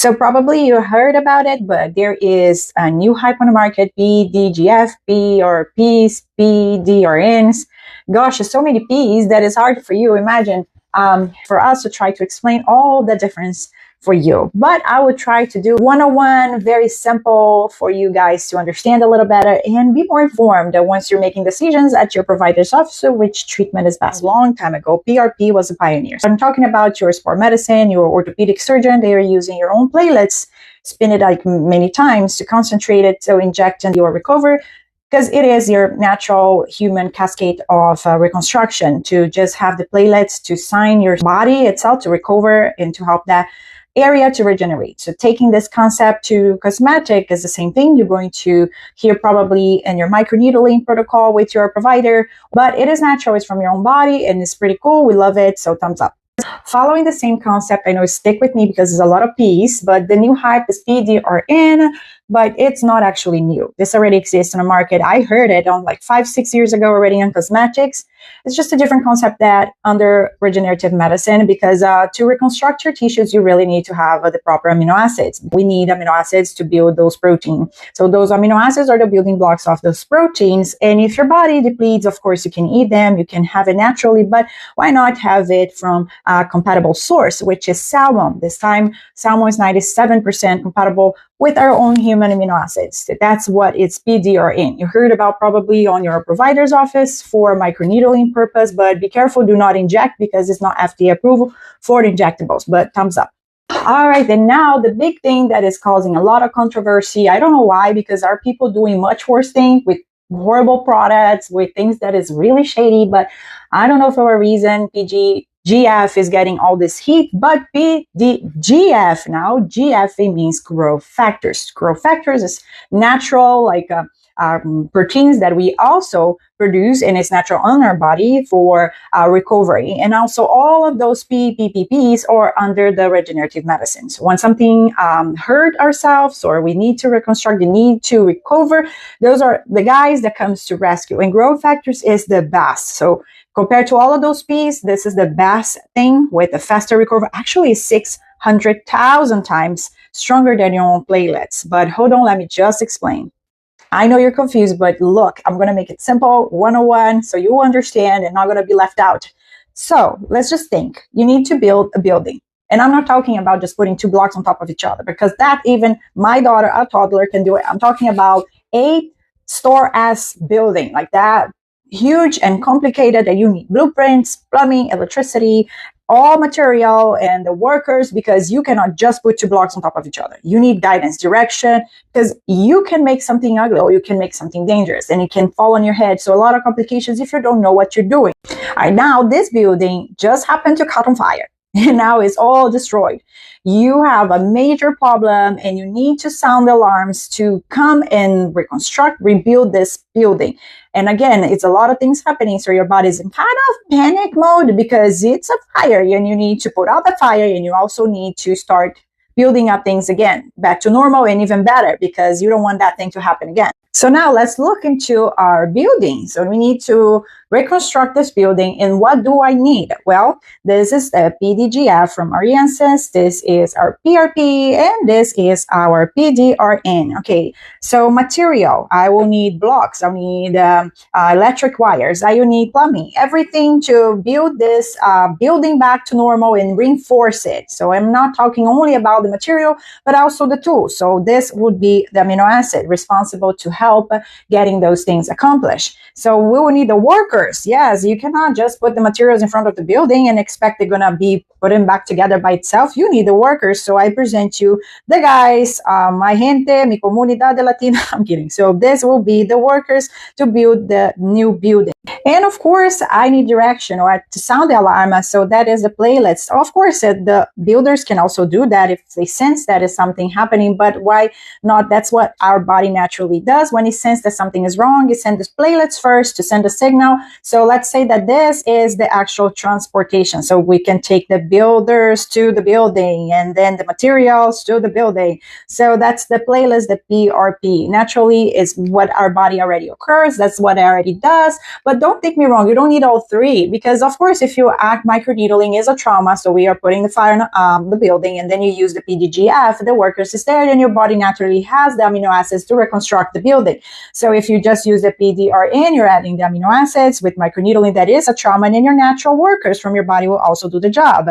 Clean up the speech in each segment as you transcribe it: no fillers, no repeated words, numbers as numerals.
So probably you heard about it, but there is a new hype on the market, PDGF, Ps, PDRNs. Gosh, there's so many Ps that it's hard for you to imagine for us to try to explain all the difference for you. But I would try to do 101, very simple for you guys to understand a little better and be more informed once you're making decisions at your provider's office, which treatment is best. A long time ago, PRP was a pioneer. So I'm talking about your sport medicine, your orthopedic surgeon, they are using your own platelets, spin it like many times to concentrate it, to inject and you will recover, because it is your natural human cascade of reconstruction to just have the platelets to sign your body itself to recover and to help that area to regenerate. So taking this concept to cosmetic is the same thing. You're going to hear probably in your microneedling protocol with your provider, but it is natural. It's from your own body and it's pretty cool. We love it. So thumbs up. Following the same concept, I know stick with me because there's a lot of P's, but the new hype is PDRN, but it's not actually new. This already exists in the market. I heard it on like 5-6 years ago already in cosmetics. It's just a different concept that under regenerative medicine, because to reconstruct your tissues, you really need to have the proper amino acids. We need amino acids to build those proteins. So those amino acids are the building blocks of those proteins. And if your body depletes, of course, you can eat them, you can have it naturally, but why not have it from a compatible source, which is salmon. This time, salmon is 97% compatible with our own human amino acids. That's what it's PDRN. You heard about probably on your provider's office for microneedling purpose, but be careful, do not inject because it's not FDA approval for injectables, but thumbs up. All right, and now the big thing that is causing a lot of controversy, I don't know why, because our people doing much worse things with horrible products, with things that is really shady, but I don't know for a reason, PDGF is getting all this heat, but PDGF now, GF means growth factors. Growth factors is natural, like proteins that we also produce and it's natural on our body for recovery. And also all of those PPPs are under the regenerative medicine. So when something hurt ourselves or we need to reconstruct, the need to recover, those are the guys that comes to rescue. And growth factors is the best. So compared to all of those P's, this is the best thing with a faster recovery. Actually, 600,000 times stronger than your own platelets. But hold on, let me just explain. I know you're confused, but look, I'm going to make it simple, 101, so you understand and not going to be left out. So let's just think. You need to build a building. And I'm not talking about just putting 2 blocks on top of each other, because that even my daughter, a toddler, can do it. I'm talking about a store-ass building like that, huge and complicated, that you need blueprints, plumbing, electricity, all material and the workers, because you cannot just put 2 blocks on top of each other. You need guidance, direction, because you can make something ugly or you can make something dangerous and it can fall on your head. So a lot of complications if you don't know what you're doing. All right, now this building just happened to catch on fire and now it's all destroyed. You have a major problem and you need to sound the alarms to come and reconstruct, rebuild this building. And again, it's a lot of things happening. So your body's in kind of panic mode because it's a fire and you need to put out the fire and you also need to start building up things again, back to normal and even better because you don't want that thing to happen again. So now let's look into our building. So we need to reconstruct this building. And what do I need? Well, this is the PDGF from Ariensis. This is our PRP and this is our PDRN. Okay, so material, I will need blocks. I'll need electric wires. I will need plumbing, everything to build this building back to normal and reinforce it. So I'm not talking only about the material, but also the tools. So this would be the amino acid responsible to help getting those things accomplished. So we will need the workers. Yes, you cannot just put the materials in front of the building and expect they're gonna be put back together by itself. You need the workers. So I present you the guys, my gente, mi comunidad latina. I'm kidding. So this will be the workers to build the new building. And of course, I need direction or to sound the alarm. So that is the playlist. Of course, the builders can also do that if they sense that is something happening, but why not? That's what our body naturally does. When it senses that something is wrong, it sends the playlets first to send a signal So let's say that this is the actual transportation. So we can take the builders to the building and then the materials to the building. So that's the playlist, the PRP. Naturally is what our body already occurs. That's what it already does. But don't take me wrong. You don't need all three because, of course, if you act microneedling is a trauma, so we are putting the fire in the building and then you use the PDGF, the workers is there, and your body naturally has the amino acids to reconstruct the building. So if you just use the PDRN, you're adding the amino acids. With microneedling, that is a trauma, and then your natural workers from your body will also do the job.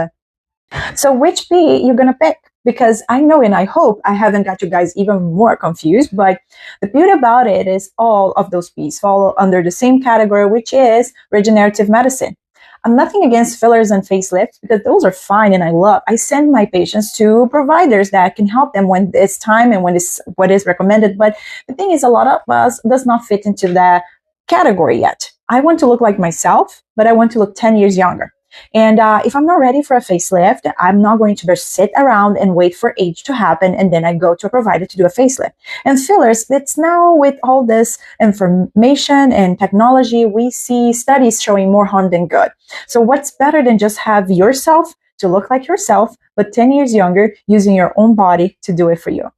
So which P you're going to pick? Because I know and I hope I haven't got you guys even more confused, but the beauty about it is all of those P's fall under the same category, which is regenerative medicine. I'm nothing against fillers and facelifts because those are fine and I send my patients to providers that can help them when it's time and when it's what is recommended. But the thing is, a lot of us does not fit into that category yet. I want to look like myself, but I want to look 10 years younger. And if I'm not ready for a facelift, I'm not going to just sit around and wait for age to happen and then I go to a provider to do a facelift. And fillers, it's now with all this information and technology, we see studies showing more harm than good. So what's better than just have yourself to look like yourself, but 10 years younger using your own body to do it for you?